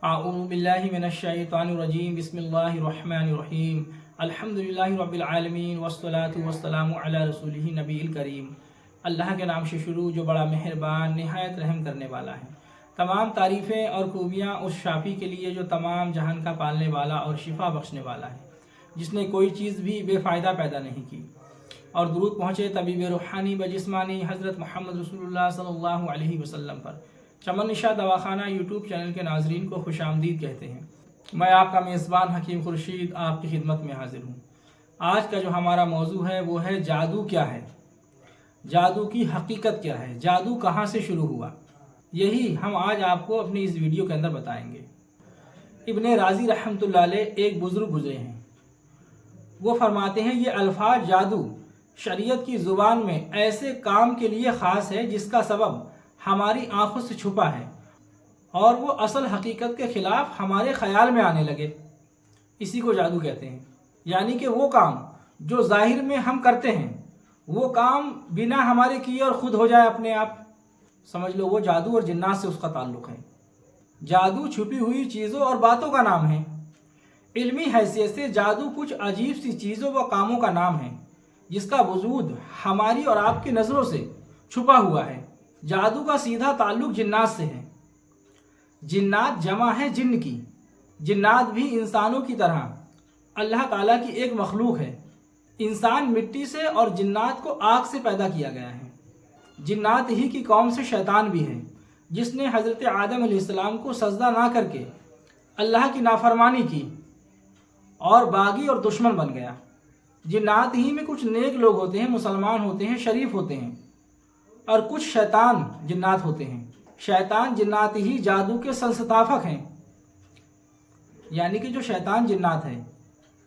اعوذ باللہ من الشیطان الرجیم بسم اللہ الرحمن الرحیم الحمدللہ رب العالمین والصلاة والسلام علی رسولہ نبی الکریم۔ اللہ کے نام سے شروع جو بڑا مہربان نہایت رحم کرنے والا ہے۔ تمام تعریفیں اور خوبیاں اس شافی کے لیے جو تمام جہان کا پالنے والا اور شفا بخشنے والا ہے، جس نے کوئی چیز بھی بے فائدہ پیدا نہیں کی۔ اور درود پہنچے طبیب روحانی و جسمانی حضرت محمد رسول اللہ صلی اللہ علیہ وسلم پر۔ چمن نشا دواخانہ یوٹیوب چینل کے ناظرین کو خوش آمدید کہتے ہیں۔ میں آپ کا میزبان حکیم خورشید آپ کی خدمت میں حاضر ہوں۔ آج کا جو ہمارا موضوع ہے وہ ہے جادو کیا ہے، جادو کی حقیقت کیا ہے، جادو کہاں سے شروع ہوا، یہی ہم آج آپ کو اپنی اس ویڈیو کے اندر بتائیں گے۔ ابن رازی رحمۃ اللہ علیہ ایک بزرگ گزرے ہیں، وہ فرماتے ہیں یہ الفاظ جادو شریعت کی زبان میں ایسے کام کے لیے خاص ہے جس کا سبب ہماری آنکھوں سے چھپا ہے اور وہ اصل حقیقت کے خلاف ہمارے خیال میں آنے لگے، اسی کو جادو کہتے ہیں۔ یعنی کہ وہ کام جو ظاہر میں ہم کرتے ہیں وہ کام بنا ہمارے کیے اور خود ہو جائے اپنے آپ، سمجھ لو وہ جادو اور جنات سے اس کا تعلق ہے۔ جادو چھپی ہوئی چیزوں اور باتوں کا نام ہے۔ علمی حیثیت سے جادو کچھ عجیب سی چیزوں و کاموں کا نام ہے جس کا وجود ہماری اور آپ کی نظروں سے چھپا ہوا ہے۔ جادو کا سیدھا تعلق جنات سے ہے۔ جنات جمع ہے جن کی۔ جنات بھی انسانوں کی طرح اللہ تعالیٰ کی ایک مخلوق ہے۔ انسان مٹی سے اور جنات کو آگ سے پیدا کیا گیا ہے۔ جنات ہی کی قوم سے شیطان بھی ہے جس نے حضرت آدم علیہ السلام کو سجدہ نہ کر کے اللہ کی نافرمانی کی اور باغی اور دشمن بن گیا۔ جنات ہی میں کچھ نیک لوگ ہوتے ہیں، مسلمان ہوتے ہیں، شریف ہوتے ہیں، اور کچھ شیطان جنات ہوتے ہیں۔ شیطان جنات ہی جادو کے سنستھاپک ہیں، یعنی کہ جو شیطان جنات ہیں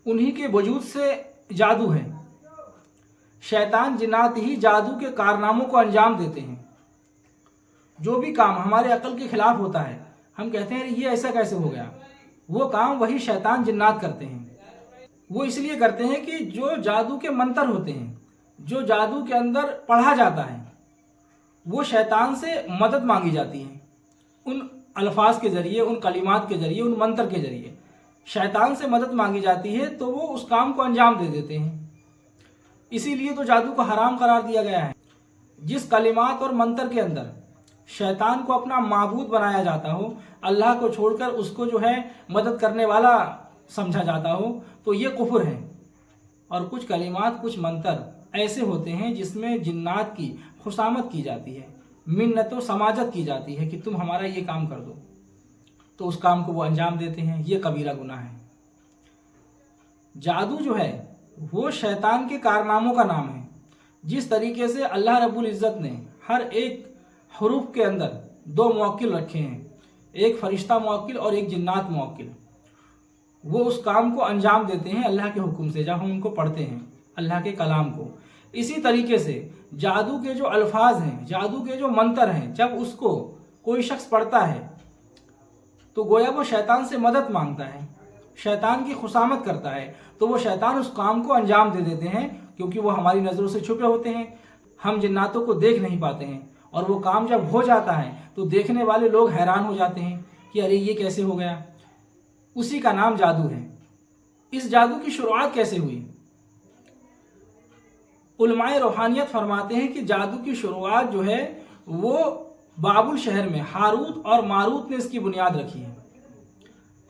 انہی کے وجود سے جادو ہے۔ شیطان جنات ہی جادو کے کارناموں کو انجام دیتے ہیں۔ جو بھی کام ہمارے عقل کے خلاف ہوتا ہے ہم کہتے ہیں یہ ایسا کیسے ہو گیا، وہ کام وہی شیطان جنات کرتے ہیں۔ وہ اس لیے کرتے ہیں کہ جو جادو کے منتر ہوتے ہیں، جو جادو کے اندر پڑھا جاتا ہے، وہ شیطان سے مدد مانگی جاتی ہے۔ ان الفاظ کے ذریعے، ان کلمات کے ذریعے، ان منتر کے ذریعے شیطان سے مدد مانگی جاتی ہے تو وہ اس کام کو انجام دے دیتے ہیں۔ اسی لیے تو جادو کو حرام قرار دیا گیا ہے۔ جس کلمات اور منتر کے اندر شیطان کو اپنا معبود بنایا جاتا ہو، اللہ کو چھوڑ کر اس کو جو ہے مدد کرنے والا سمجھا جاتا ہو، تو یہ کفر ہے۔ اور کچھ کلمات، کچھ منتر ایسے ہوتے ہیں جس میں جنات کی خصامت کی جاتی ہے، منت و سماجت کی جاتی ہے کہ تم ہمارا یہ کام کر دو، تو اس کام کو وہ انجام دیتے ہیں۔ یہ کبیرہ گناہ ہے۔ جادو جو ہے وہ شیطان کے کارناموں کا نام ہے۔ جس طریقے سے اللہ رب العزت نے ہر ایک حروف کے اندر دو موکل رکھے ہیں، ایک فرشتہ موکل اور ایک جنات موکل، وہ اس کام کو انجام دیتے ہیں اللہ کے حکم سے جب ہم ان کو پڑھتے ہیں، اللہ کے کلام کو۔ اسی طریقے سے جادو کے جو الفاظ ہیں، جادو کے جو منتر ہیں، جب اس کو کوئی شخص پڑھتا ہے تو گویا وہ شیطان سے مدد مانگتا ہے، شیطان کی خصامت کرتا ہے، تو وہ شیطان اس کام کو انجام دے دیتے ہیں کیونکہ وہ ہماری نظروں سے چھپے ہوتے ہیں، ہم جناتوں کو دیکھ نہیں پاتے ہیں، اور وہ کام جب ہو جاتا ہے تو دیکھنے والے لوگ حیران ہو جاتے ہیں کہ ارے یہ کیسے ہو گیا۔ اسی کا نام جادو ہے۔ اس جادو کی شروعات کیسے ہوئی؟ علماء روحانیت فرماتے ہیں کہ جادو کی شروعات جو ہے وہ بابل شہر میں ہاروت اور ماروت نے اس کی بنیاد رکھی ہے۔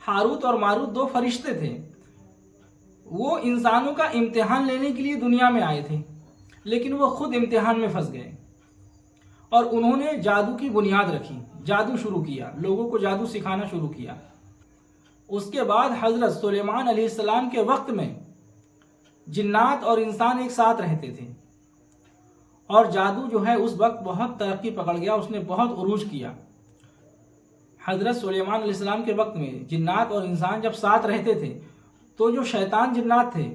ہاروت اور ماروت دو فرشتے تھے، وہ انسانوں کا امتحان لینے کے لیے دنیا میں آئے تھے، لیکن وہ خود امتحان میں پھنس گئے اور انہوں نے جادو کی بنیاد رکھی، جادو شروع کیا، لوگوں کو جادو سکھانا شروع کیا۔ اس کے بعد حضرت سلیمان علیہ السلام کے وقت میں جنات اور انسان ایک ساتھ رہتے تھے، اور جادو جو ہے اس وقت بہت ترقی پکڑ گیا، اس نے بہت عروج کیا۔ حضرت سلیمان علیہ السلام کے وقت میں جنات اور انسان جب ساتھ رہتے تھے تو جو شیطان جنات تھے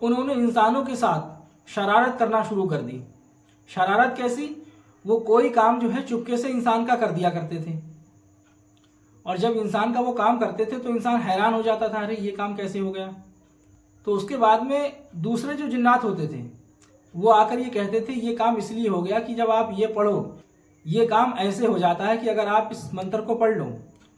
انہوں نے انسانوں کے ساتھ شرارت کرنا شروع کر دی۔ شرارت کیسی؟ وہ کوئی کام جو ہے چپکے سے انسان کا کر دیا کرتے تھے، اور جب انسان کا وہ کام کرتے تھے تو انسان حیران ہو جاتا تھا، ارے یہ کام کیسے ہو گیا۔ تو اس کے بعد میں دوسرے جو جنات ہوتے تھے وہ آ کر یہ کہتے تھے یہ کام اس لیے ہو گیا کہ جب آپ یہ پڑھو یہ کام ایسے ہو جاتا ہے کہ اگر آپ اس منتر کو پڑھ لو،